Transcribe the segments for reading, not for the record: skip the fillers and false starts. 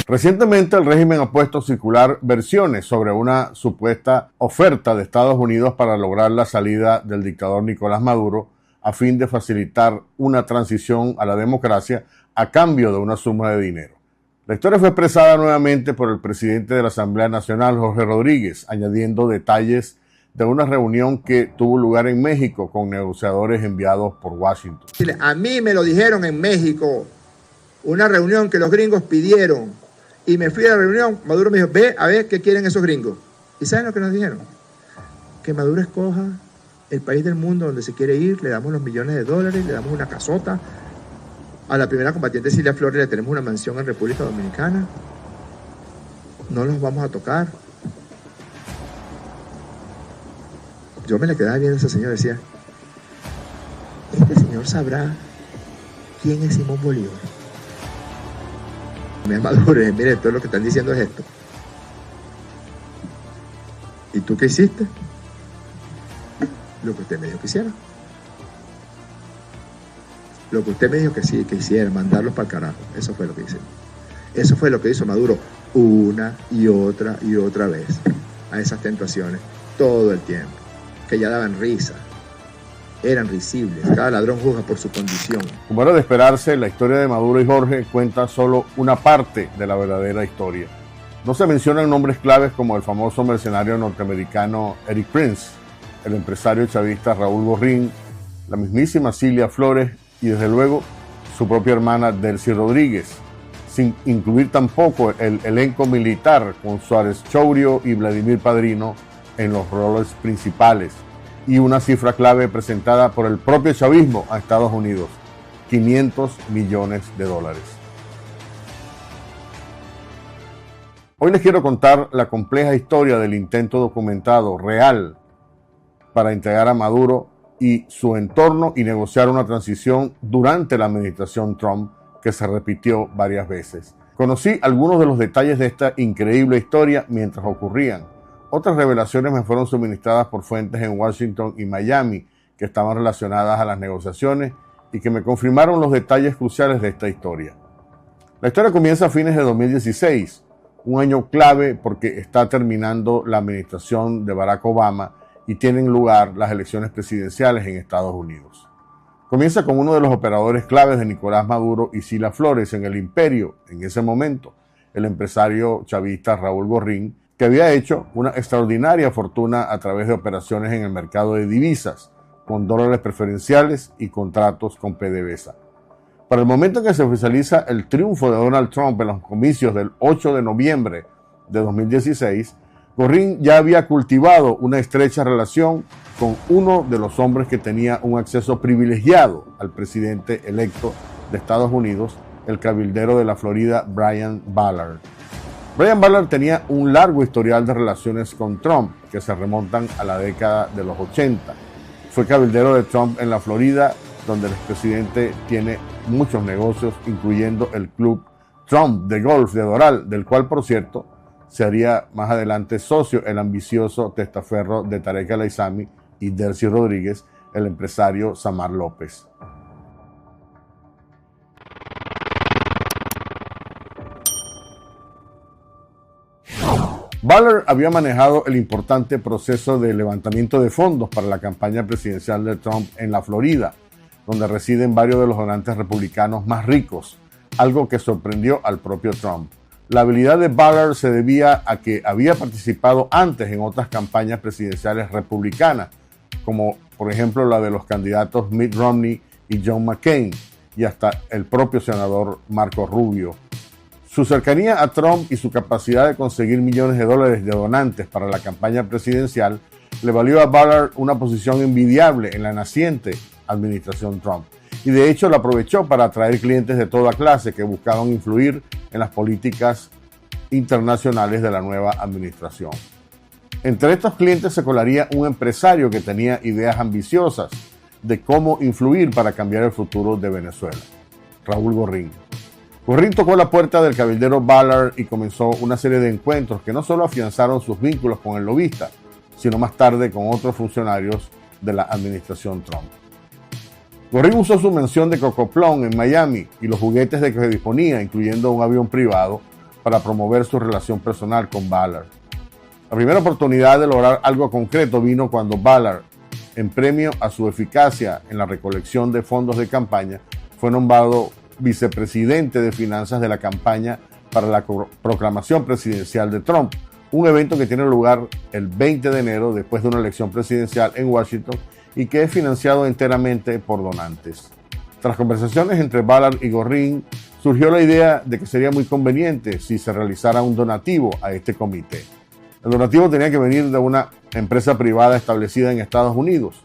Recientemente el régimen ha puesto a circular versiones sobre una supuesta oferta de Estados Unidos para lograr la salida del dictador Nicolás Maduro a fin de facilitar una transición a la democracia a cambio de una suma de dinero. La historia fue expresada nuevamente por el presidente de la Asamblea Nacional, Jorge Rodríguez, añadiendo detalles de una reunión que tuvo lugar en México con negociadores enviados por Washington. A mí me lo dijeron en México, una reunión que los gringos pidieron, y me fui a la reunión. Maduro me dijo, ve a ver qué quieren esos gringos. ¿Y saben lo que nos dijeron? Que Maduro escoja el país del mundo donde se quiere ir, le damos los millones de dólares, le damos una casota. A la primera combatiente Cilia Flores le tenemos una mansión en República Dominicana. No los vamos a tocar. Yo me le quedaba viendo a ese señor y decía, este señor sabrá quién es Simón Bolívar. Me Maduro, mire, todo lo que están diciendo es esto. ¿Y tú qué hiciste? Lo que usted me dijo que hiciera. Lo que usted me dijo que sí, que hiciera, mandarlos para el carajo. Eso fue lo que hice. Eso fue lo que hizo Maduro una y otra vez a esas tentaciones todo el tiempo, que ya daban risa. Eran risibles, cada ladrón juzga por su condición. Como era de esperarse, la historia de Maduro y Jorge cuenta solo una parte de la verdadera historia. No se mencionan nombres claves como el famoso mercenario norteamericano Erik Prince, el empresario chavista Raúl Gorrín, la mismísima Cilia Flores y desde luego su propia hermana Delcy Rodríguez, sin incluir tampoco el elenco militar con Suárez Chourio y Vladimir Padrino en los roles principales. Y una cifra clave presentada por el propio chavismo a Estados Unidos, $500 millones. Hoy les quiero contar la compleja historia del intento documentado real para entregar a Maduro y su entorno y negociar una transición durante la administración Trump que se repitió varias veces. Conocí algunos de los detalles de esta increíble historia mientras ocurrían. Otras revelaciones me fueron suministradas por fuentes en Washington y Miami que estaban relacionadas a las negociaciones y que me confirmaron los detalles cruciales de esta historia. La historia comienza a fines de 2016, un año clave porque está terminando la administración de Barack Obama y tienen lugar las elecciones presidenciales en Estados Unidos. Comienza con uno de los operadores claves de Nicolás Maduro y Cilia Flores en el imperio, en ese momento, el empresario chavista Raúl Gorrín, que había hecho una extraordinaria fortuna a través de operaciones en el mercado de divisas, con dólares preferenciales y contratos con PDVSA. Para el momento en que se oficializa el triunfo de Donald Trump en los comicios del 8 de noviembre de 2016, Gorrín ya había cultivado una estrecha relación con uno de los hombres que tenía un acceso privilegiado al presidente electo de Estados Unidos, el cabildero de la Florida, Brian Ballard. Brian Ballard tenía un largo historial de relaciones con Trump, que se remontan a la década de los 80. Fue cabildero de Trump en la Florida, donde el expresidente tiene muchos negocios, incluyendo el club Trump de golf de Doral, del cual, por cierto, se haría más adelante socio el ambicioso testaferro de Tarek El Aissami y Delcy Rodríguez, el empresario Samar López. Ballard había manejado el importante proceso de levantamiento de fondos para la campaña presidencial de Trump en la Florida, donde residen varios de los donantes republicanos más ricos, algo que sorprendió al propio Trump. La habilidad de Ballard se debía a que había participado antes en otras campañas presidenciales republicanas, como por ejemplo la de los candidatos Mitt Romney y John McCain, y hasta el propio senador Marco Rubio. Su cercanía a Trump y su capacidad de conseguir millones de dólares de donantes para la campaña presidencial le valió a Ballard una posición envidiable en la naciente administración Trump. Y de hecho la aprovechó para atraer clientes de toda clase que buscaban influir en las políticas internacionales de la nueva administración. Entre estos clientes se colaría un empresario que tenía ideas ambiciosas de cómo influir para cambiar el futuro de Venezuela, Raúl Gorrín. Gorrín tocó la puerta del cabildero Ballard y comenzó una serie de encuentros que no solo afianzaron sus vínculos con el lobista, sino más tarde con otros funcionarios de la administración Trump. Gorrín usó su mansión de Cocoplón en Miami y los juguetes de que disponía, incluyendo un avión privado, para promover su relación personal con Ballard. La primera oportunidad de lograr algo concreto vino cuando Ballard, en premio a su eficacia en la recolección de fondos de campaña, fue nombrado vicepresidente de finanzas de la campaña para la proclamación presidencial de Trump, un evento que tiene lugar el 20 de enero después de una elección presidencial en Washington y que es financiado enteramente por donantes. Tras conversaciones entre Ballard y Gorin, surgió la idea de que sería muy conveniente si se realizara un donativo a este comité. El donativo tenía que venir de una empresa privada establecida en Estados Unidos.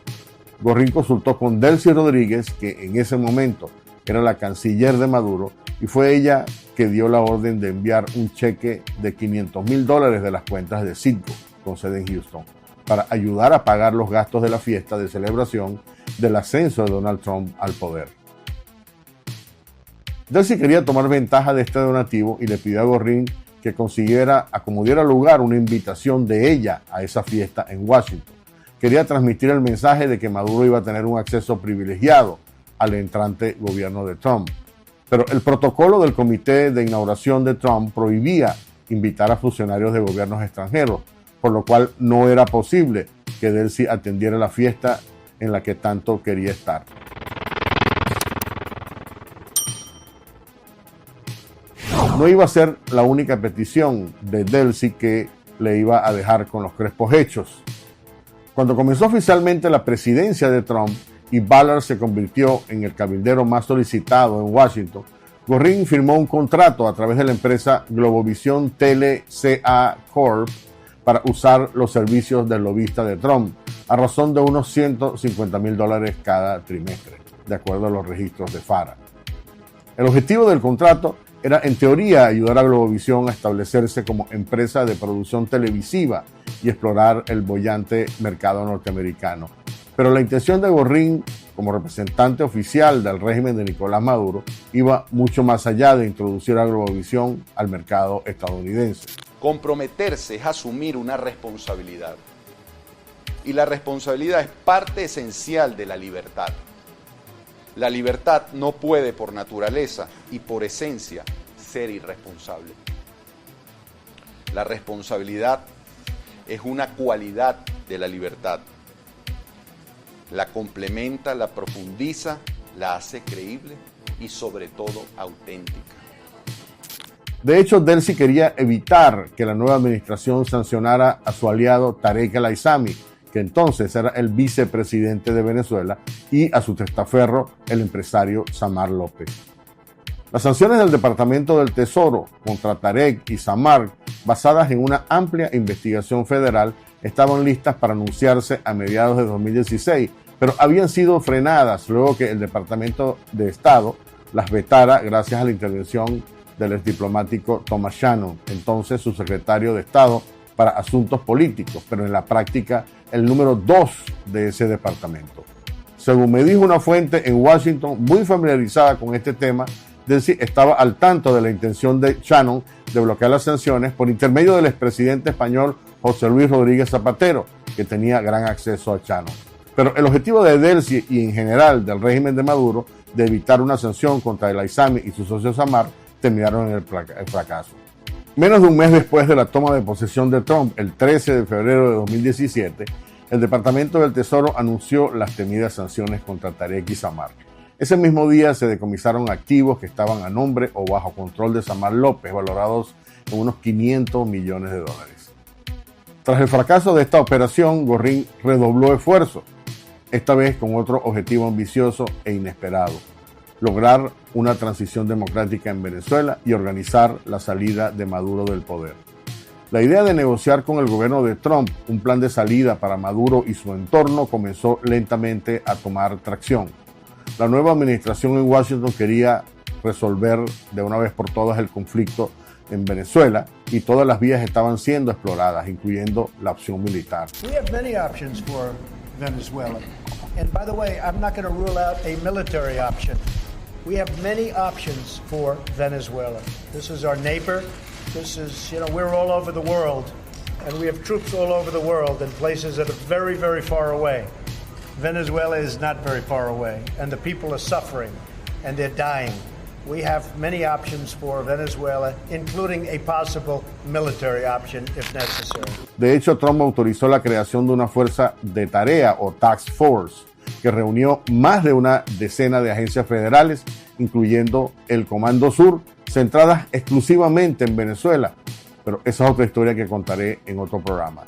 Gorin consultó con Delcy Rodríguez, que en ese momento era la canciller de Maduro, y fue ella que dio la orden de enviar un cheque de $500,000 de las cuentas de Citgo, con sede en Houston, para ayudar a pagar los gastos de la fiesta de celebración del ascenso de Donald Trump al poder. Delcy quería tomar ventaja de este donativo y le pidió a Gorin que consiguiera a como diera lugar una invitación de ella a esa fiesta en Washington. Quería transmitir el mensaje de que Maduro iba a tener un acceso privilegiado al entrante gobierno de Trump. Pero el protocolo del comité de inauguración de Trump prohibía invitar a funcionarios de gobiernos extranjeros, por lo cual no era posible que Delcy atendiera la fiesta en la que tanto quería estar. No iba a ser la única petición de Delcy que le iba a dejar con los crespos hechos. Cuando comenzó oficialmente la presidencia de Trump y Ballard se convirtió en el cabildero más solicitado en Washington, Gorin firmó un contrato a través de la empresa Globovisión Tele CA Corp para usar los servicios del lobista de Trump, a razón de unos $150,000 cada trimestre, de acuerdo a los registros de FARA. El objetivo del contrato era, en teoría, ayudar a Globovisión a establecerse como empresa de producción televisiva y explorar el boyante mercado norteamericano. Pero la intención de Gorin, como representante oficial del régimen de Nicolás Maduro, iba mucho más allá de introducir a Globovisión al mercado estadounidense. Comprometerse es asumir una responsabilidad. Y la responsabilidad es parte esencial de la libertad. La libertad no puede, por naturaleza y por esencia, ser irresponsable. La responsabilidad es una cualidad de la libertad. La complementa, la profundiza, la hace creíble y sobre todo auténtica. De hecho, Delcy quería evitar que la nueva administración sancionara a su aliado Tarek El Aissami, que entonces era el vicepresidente de Venezuela, y a su testaferro, el empresario Samar López. Las sanciones del Departamento del Tesoro contra Tarek y Samar, basadas en una amplia investigación federal, estaban listas para anunciarse a mediados de 2016, pero habían sido frenadas luego que el Departamento de Estado las vetara gracias a la intervención del exdiplomático Thomas Shannon, entonces su secretario de Estado para Asuntos Políticos, pero en la práctica el número 2 de ese departamento. Según me dijo una fuente en Washington muy familiarizada con este tema, Delcy estaba al tanto de la intención de Shannon de bloquear las sanciones por intermedio del expresidente español José Luis Rodríguez Zapatero, que tenía gran acceso a Shannon. Pero el objetivo de Delcy y en general del régimen de Maduro de evitar una sanción contra El Aissami y su socio Samar terminaron en el fracaso. Menos de un mes después de la toma de posesión de Trump, el 13 de febrero de 2017, el Departamento del Tesoro anunció las temidas sanciones contra Tarek y Samar. Ese mismo día se decomisaron activos que estaban a nombre o bajo control de Samar López, valorados en unos $500 millones. Tras el fracaso de esta operación, Gorin redobló esfuerzos, esta vez con otro objetivo ambicioso e inesperado: lograr una transición democrática en Venezuela y organizar la salida de Maduro del poder. La idea de negociar con el gobierno de Trump un plan de salida para Maduro y su entorno comenzó lentamente a tomar tracción. La nueva administración en Washington quería resolver de una vez por todas el conflicto en Venezuela y todas las vías estaban siendo exploradas, incluyendo la opción militar. We have many options for Venezuela. And by the way, I'm not going to rule out a military option. We have many options for Venezuela. This is our neighbor. This is, we're all over the world. And we have troops all over the world in places that are very, very far away. Venezuela is not very far away. And the people are suffering. And they're dying. We have many options for Venezuela, including a possible military option if necessary. De hecho, Trump autorizó la creación de una fuerza de tarea o task force que reunió más de una decena de agencias federales, incluyendo el Comando Sur, centradas exclusivamente en Venezuela. Pero esa es otra historia que contaré en otro programa.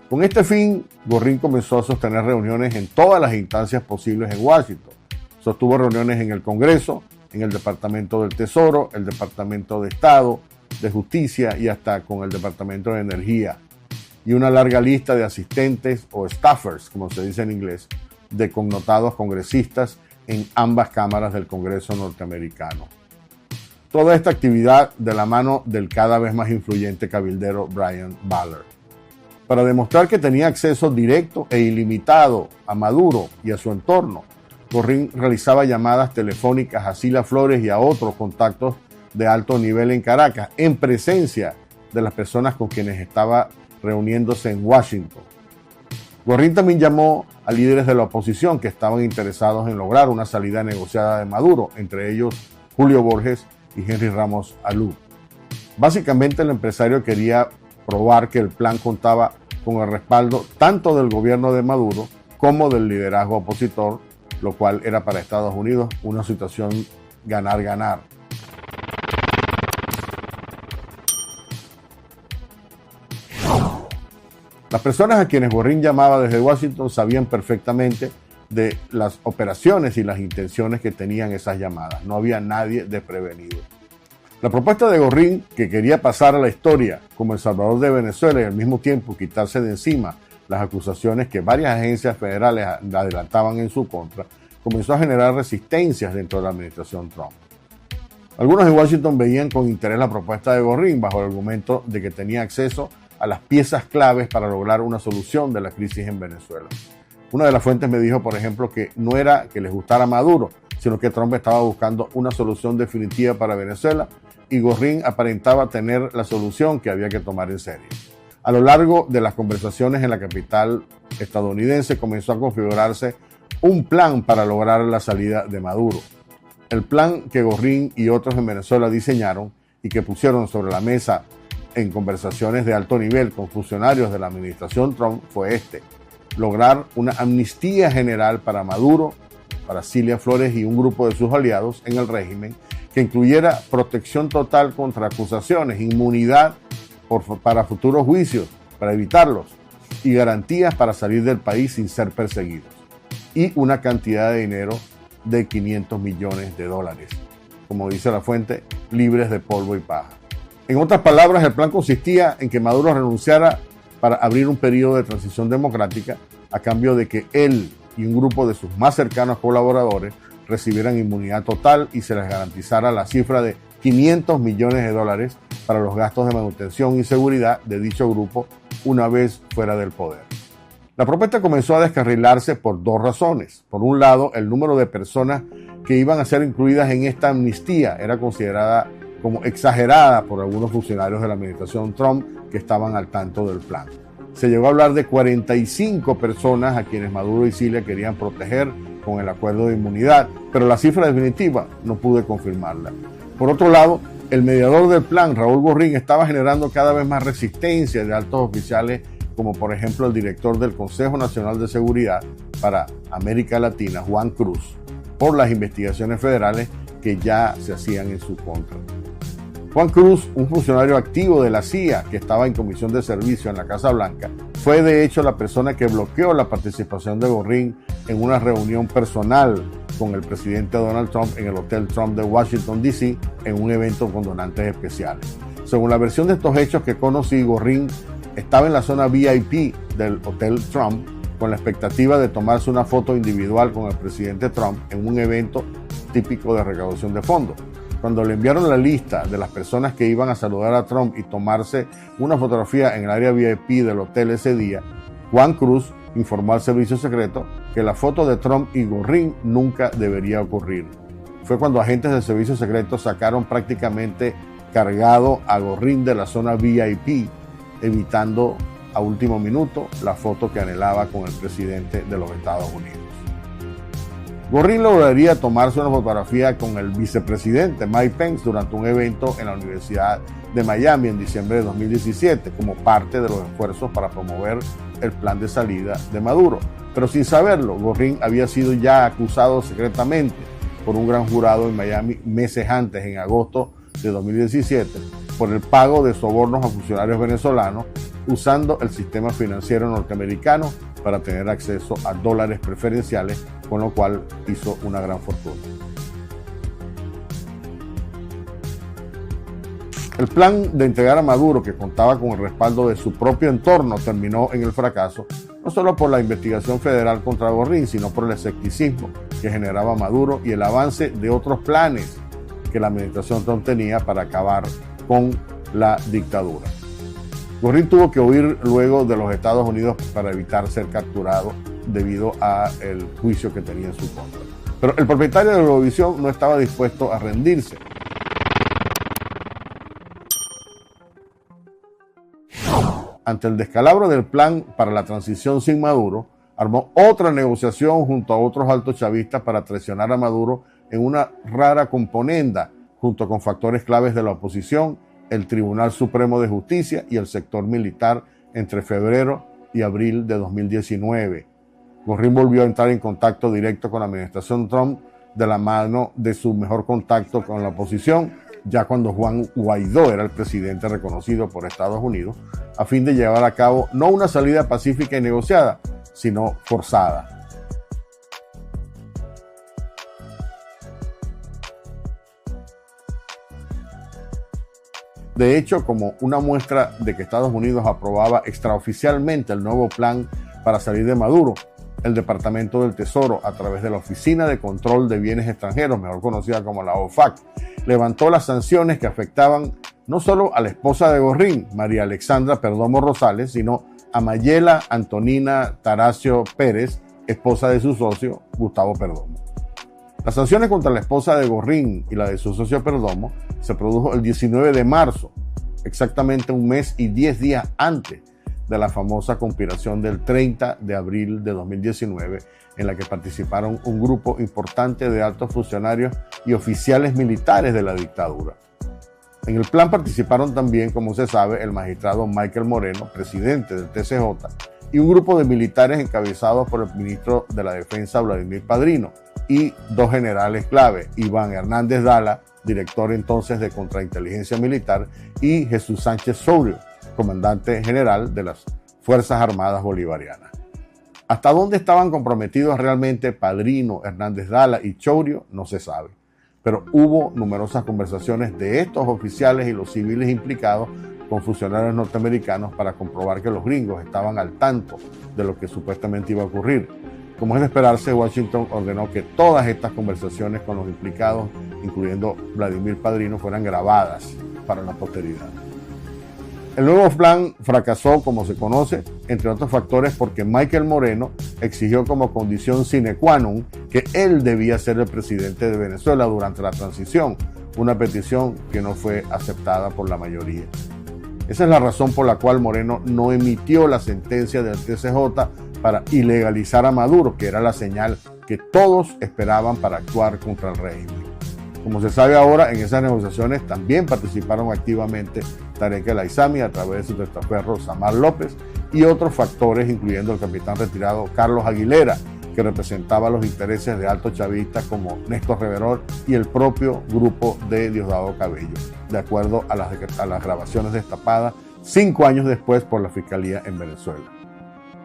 Con este fin, Gorrín comenzó a sostener reuniones en todas las instancias posibles en Washington. Sostuvo reuniones en el Congreso, en el Departamento del Tesoro, el Departamento de Estado, de Justicia y hasta con el Departamento de Energía. Y una larga lista de asistentes o staffers, como se dice en inglés, de connotados congresistas en ambas cámaras del Congreso norteamericano. Toda esta actividad de la mano del cada vez más influyente cabildero Brian Butler. Para demostrar que tenía acceso directo e ilimitado a Maduro y a su entorno, Gorrín realizaba llamadas telefónicas a Cilia Flores y a otros contactos de alto nivel en Caracas, en presencia de las personas con quienes estaba reuniéndose en Washington. Gorrín también llamó a líderes de la oposición que estaban interesados en lograr una salida negociada de Maduro, entre ellos Julio Borges y Henry Ramos Alú. Básicamente, el empresario quería probar que el plan contaba con el respaldo tanto del gobierno de Maduro como del liderazgo opositor, lo cual era para Estados Unidos una situación ganar-ganar. Las personas a quienes Gorrín llamaba desde Washington sabían perfectamente de las operaciones y las intenciones que tenían esas llamadas. No había nadie desprevenido. La propuesta de Gorrín, que quería pasar a la historia como el salvador de Venezuela y al mismo tiempo quitarse de encima las acusaciones que varias agencias federales adelantaban en su contra, comenzó a generar resistencias dentro de la administración Trump. Algunos en Washington veían con interés la propuesta de Gorrín bajo el argumento de que tenía acceso a las piezas claves para lograr una solución de la crisis en Venezuela. Una de las fuentes me dijo, por ejemplo, que no era que les gustara Maduro, sino que Trump estaba buscando una solución definitiva para Venezuela y Gorrín aparentaba tener la solución que había que tomar en serio. A lo largo de las conversaciones en la capital estadounidense comenzó a configurarse un plan para lograr la salida de Maduro. El plan que Gorrín y otros en Venezuela diseñaron y que pusieron sobre la mesa en conversaciones de alto nivel con funcionarios de la administración Trump fue este: lograr una amnistía general para Maduro, para Cilia Flores y un grupo de sus aliados en el régimen, que incluyera protección total contra acusaciones, inmunidad para futuros juicios, para evitarlos, y garantías para salir del país sin ser perseguidos, y una cantidad de dinero de $500 millones, como dice la fuente, libres de polvo y paja. En otras palabras, el plan consistía en que Maduro renunciara para abrir un periodo de transición democrática a cambio de que él y un grupo de sus más cercanos colaboradores recibieran inmunidad total y se les garantizara la cifra de $500 millones para los gastos de manutención y seguridad de dicho grupo una vez fuera del poder. La propuesta comenzó a descarrilarse por dos razones. Por un lado, el número de personas que iban a ser incluidas en esta amnistía era considerada como exagerada por algunos funcionarios de la administración Trump que estaban al tanto del plan. Se llegó a hablar de 45 personas a quienes Maduro y Cilia querían proteger con el acuerdo de inmunidad, pero la cifra definitiva no pude confirmarla. Por otro lado, el mediador del plan, Raúl Gorrín, estaba generando cada vez más resistencia de altos oficiales, como por ejemplo el director del Consejo Nacional de Seguridad para América Latina, Juan Cruz, por las investigaciones federales que ya se hacían en su contra. Juan Cruz, un funcionario activo de la CIA que estaba en comisión de servicio en la Casa Blanca, fue de hecho la persona que bloqueó la participación de Gorrín en una reunión personal con el presidente Donald Trump en el Hotel Trump de Washington, D.C., en un evento con donantes especiales. Según la versión de estos hechos que conocí, Gorrín estaba en la zona VIP del Hotel Trump con la expectativa de tomarse una foto individual con el presidente Trump en un evento típico de recaudación de fondos. Cuando le enviaron la lista de las personas que iban a saludar a Trump y tomarse una fotografía en el área VIP del hotel ese día, Juan Cruz informó al servicio secreto que la foto de Trump y Gorrín nunca debería ocurrir. Fue cuando agentes del servicio secreto sacaron prácticamente cargado a Gorrín de la zona VIP, evitando a último minuto la foto que anhelaba con el presidente de los Estados Unidos. Gorrin lograría tomarse una fotografía con el vicepresidente Mike Pence durante un evento en la Universidad de Miami en diciembre de 2017 como parte de los esfuerzos para promover el plan de salida de Maduro. Pero sin saberlo, Gorrin había sido ya acusado secretamente por un gran jurado en Miami meses antes, en agosto de 2017, por el pago de sobornos a funcionarios venezolanos usando el sistema financiero norteamericano para tener acceso a dólares preferenciales, con lo cual hizo una gran fortuna. El plan de entregar a Maduro, que contaba con el respaldo de su propio entorno, terminó en el fracaso, no solo por la investigación federal contra Gorrin, sino por el escepticismo que generaba Maduro y el avance de otros planes que la administración Trump tenía para acabar con la dictadura. Gorrin tuvo que huir luego de los Estados Unidos para evitar ser capturado debido al juicio que tenía en su contra. Pero el propietario de Globovisión no estaba dispuesto a rendirse. Ante el descalabro del plan para la transición sin Maduro, armó otra negociación junto a otros altos chavistas para traicionar a Maduro en una rara componenda, junto con factores claves de la oposición, el Tribunal Supremo de Justicia y el sector militar entre febrero y abril de 2019. Gorrin volvió a entrar en contacto directo con la administración Trump de la mano de su mejor contacto con la oposición, ya cuando Juan Guaidó era el presidente reconocido por Estados Unidos, a fin de llevar a cabo no una salida pacífica y negociada, sino forzada. De hecho, como una muestra de que Estados Unidos aprobaba extraoficialmente el nuevo plan para salir de Maduro, el Departamento del Tesoro, a través de la Oficina de Control de Bienes Extranjeros, mejor conocida como la OFAC, levantó las sanciones que afectaban no solo a la esposa de Gorrin, María Alexandra Perdomo Rosales, sino a Mayela Antonina Taracio Pérez, esposa de su socio, Gustavo Perdomo. Las sanciones contra la esposa de Gorrin y la de su socio Perdomo se produjo el 19 de marzo, exactamente un mes y 10 días antes de la famosa conspiración del 30 de abril de 2019, en la que participaron un grupo importante de altos funcionarios y oficiales militares de la dictadura. En el plan participaron también, como se sabe, el magistrado Michael Moreno, presidente del TCJ, y un grupo de militares encabezados por el ministro de la Defensa, Vladimir Padrino, y dos generales clave, Iván Hernández Dala, director entonces de Contrainteligencia Militar, y Jesús Sánchez Sourio, comandante general de las Fuerzas Armadas Bolivarianas. ¿Hasta dónde estaban comprometidos realmente Padrino, Hernández Dala y Sourio? No se sabe. Pero hubo numerosas conversaciones de estos oficiales y los civiles implicados con funcionarios norteamericanos para comprobar que los gringos estaban al tanto de lo que supuestamente iba a ocurrir. Como es de esperarse, Washington ordenó que todas estas conversaciones con los implicados, incluyendo Vladimir Padrino, fueran grabadas para la posteridad. El nuevo plan fracasó, como se conoce, entre otros factores porque Michael Moreno exigió como condición sine qua non que él debía ser el presidente de Venezuela durante la transición, una petición que no fue aceptada por la mayoría. Esa es la razón por la cual Moreno no emitió la sentencia del TCJ para ilegalizar a Maduro, que era la señal que todos esperaban para actuar contra el régimen. Como se sabe ahora, en esas negociaciones también participaron activamente Tarek El Aissami a través de su testaferro Samar López y otros factores, incluyendo el capitán retirado Carlos Aguilera, que representaba los intereses de altos chavistas como Néstor Reverol y el propio grupo de Diosdado Cabello, de acuerdo a las grabaciones destapadas 5 años después por la Fiscalía en Venezuela.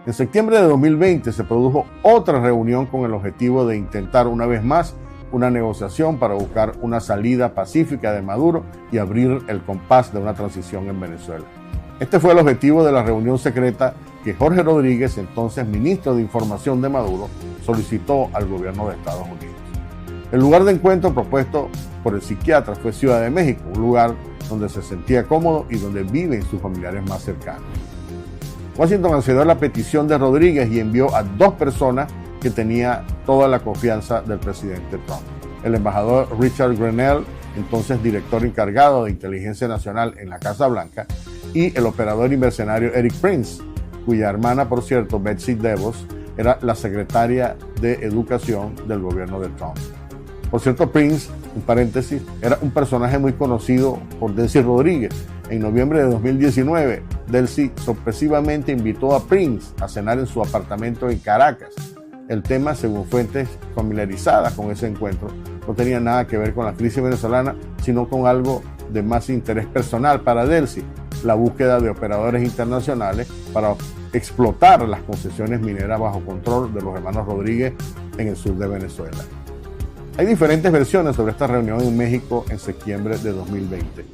En septiembre de 2020 se produjo otra reunión con el objetivo de intentar una vez más una negociación para buscar una salida pacífica de Maduro y abrir el compás de una transición en Venezuela. Este fue el objetivo de la reunión secreta que Jorge Rodríguez, entonces ministro de Información de Maduro, solicitó al gobierno de Estados Unidos. El lugar de encuentro propuesto por el psiquiatra fue Ciudad de México, un lugar donde se sentía cómodo y donde viven sus familiares más cercanos. Washington accedió a la petición de Rodríguez y envió a 2 personas que tenía toda la confianza del presidente Trump. El embajador Richard Grenell, entonces director encargado de Inteligencia Nacional en la Casa Blanca, y el operador y mercenario Eric Prince, cuya hermana, por cierto, Betsy DeVos, era la secretaria de Educación del gobierno de Trump. Por cierto, Prince, un paréntesis, era un personaje muy conocido por Delcy Rodríguez. En noviembre de 2019, Delcy sorpresivamente invitó a Prince a cenar en su apartamento en Caracas. El tema, según fuentes familiarizadas con ese encuentro, no tenía nada que ver con la crisis venezolana, sino con algo de más interés personal para Delcy, la búsqueda de operadores internacionales para explotar las concesiones mineras bajo control de los hermanos Rodríguez en el sur de Venezuela. Hay diferentes versiones sobre esta reunión en México en septiembre de 2020.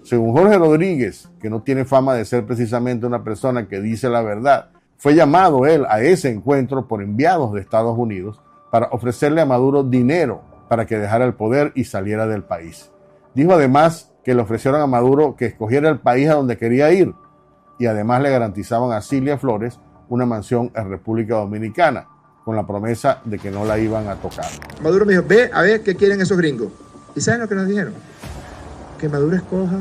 Según Jorge Rodríguez, que no tiene fama de ser precisamente una persona que dice la verdad, fue llamado él a ese encuentro por enviados de Estados Unidos para ofrecerle a Maduro dinero para que dejara el poder y saliera del país. Dijo además que le ofrecieron a Maduro que escogiera el país a donde quería ir y además le garantizaban a Cilia Flores una mansión en República Dominicana con la promesa de que no la iban a tocar. Maduro me dijo, ve a ver qué quieren esos gringos. ¿Y saben lo que nos dijeron? Que Maduro escoja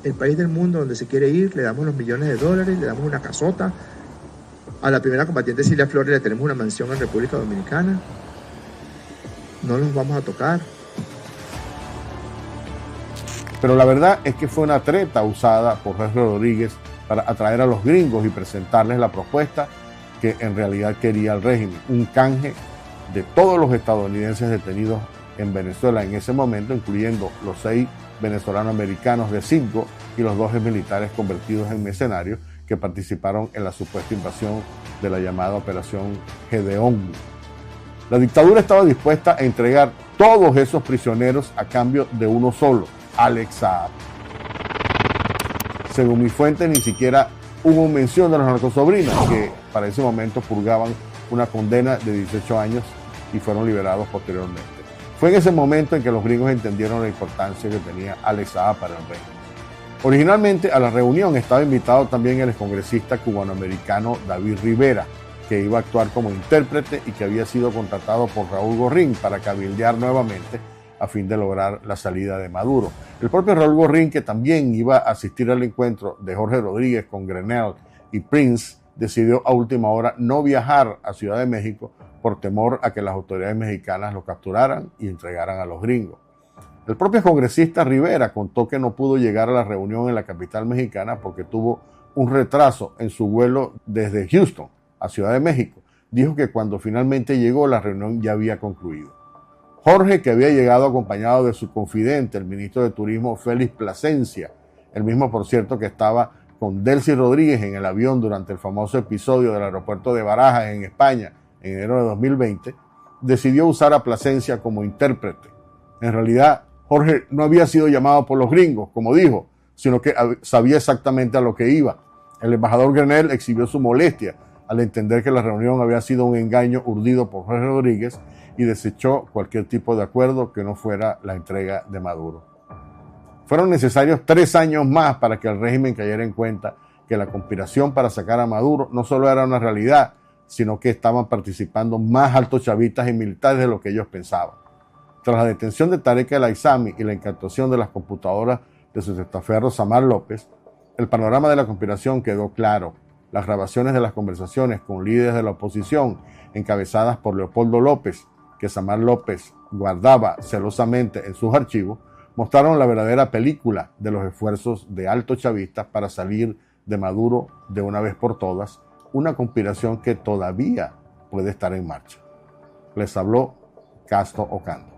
el país del mundo donde se quiere ir, le damos los millones de dólares, le damos una casota. A la primera combatiente Cilia Flores le tenemos una mansión en República Dominicana. No los vamos a tocar. Pero la verdad es que fue una treta usada por Jorge Rodríguez para atraer a los gringos y presentarles la propuesta que en realidad quería el régimen, un canje de todos los estadounidenses detenidos en Venezuela en ese momento, incluyendo los 6 venezolanos americanos de Citgo y los 2 militares convertidos en mercenarios que participaron en la supuesta invasión de la llamada Operación Gedeón. La dictadura estaba dispuesta a entregar todos esos prisioneros a cambio de uno solo, Alex Saab. Según mis fuentes, ni siquiera hubo mención de los narcosobrinos, que para ese momento purgaban una condena de 18 años y fueron liberados posteriormente. Fue en ese momento en que los gringos entendieron la importancia que tenía Alex Saab para el régimen. Originalmente a la reunión estaba invitado también el excongresista cubanoamericano David Rivera, que iba a actuar como intérprete y que había sido contratado por Raúl Gorrín para cabildear nuevamente a fin de lograr la salida de Maduro. El propio Raúl Gorrín, que también iba a asistir al encuentro de Jorge Rodríguez con Grenell y Prince, decidió a última hora no viajar a Ciudad de México por temor a que las autoridades mexicanas lo capturaran y entregaran a los gringos. El propio congresista Rivera contó que no pudo llegar a la reunión en la capital mexicana porque tuvo un retraso en su vuelo desde Houston a Ciudad de México. Dijo que cuando finalmente llegó, la reunión ya había concluido. Jorge, que había llegado acompañado de su confidente, el ministro de Turismo Félix Plasencia, el mismo, por cierto, que estaba con Delcy Rodríguez en el avión durante el famoso episodio del aeropuerto de Barajas en España en enero de 2020, decidió usar a Plasencia como intérprete. En realidad, Jorge no había sido llamado por los gringos, como dijo, sino que sabía exactamente a lo que iba. El embajador Grenell exhibió su molestia al entender que la reunión había sido un engaño urdido por Jorge Rodríguez y desechó cualquier tipo de acuerdo que no fuera la entrega de Maduro. Fueron necesarios 3 años más para que el régimen cayera en cuenta que la conspiración para sacar a Maduro no solo era una realidad, sino que estaban participando más altos chavistas y militares de lo que ellos pensaban. Tras la detención de Tarek El Aissami y la incautación de las computadoras de su testaferro Samar López, el panorama de la conspiración quedó claro. Las grabaciones de las conversaciones con líderes de la oposición, encabezadas por Leopoldo López, que Samar López guardaba celosamente en sus archivos, mostraron la verdadera película de los esfuerzos de altos chavistas para salir de Maduro de una vez por todas, una conspiración que todavía puede estar en marcha. Les habló Casto Ocando.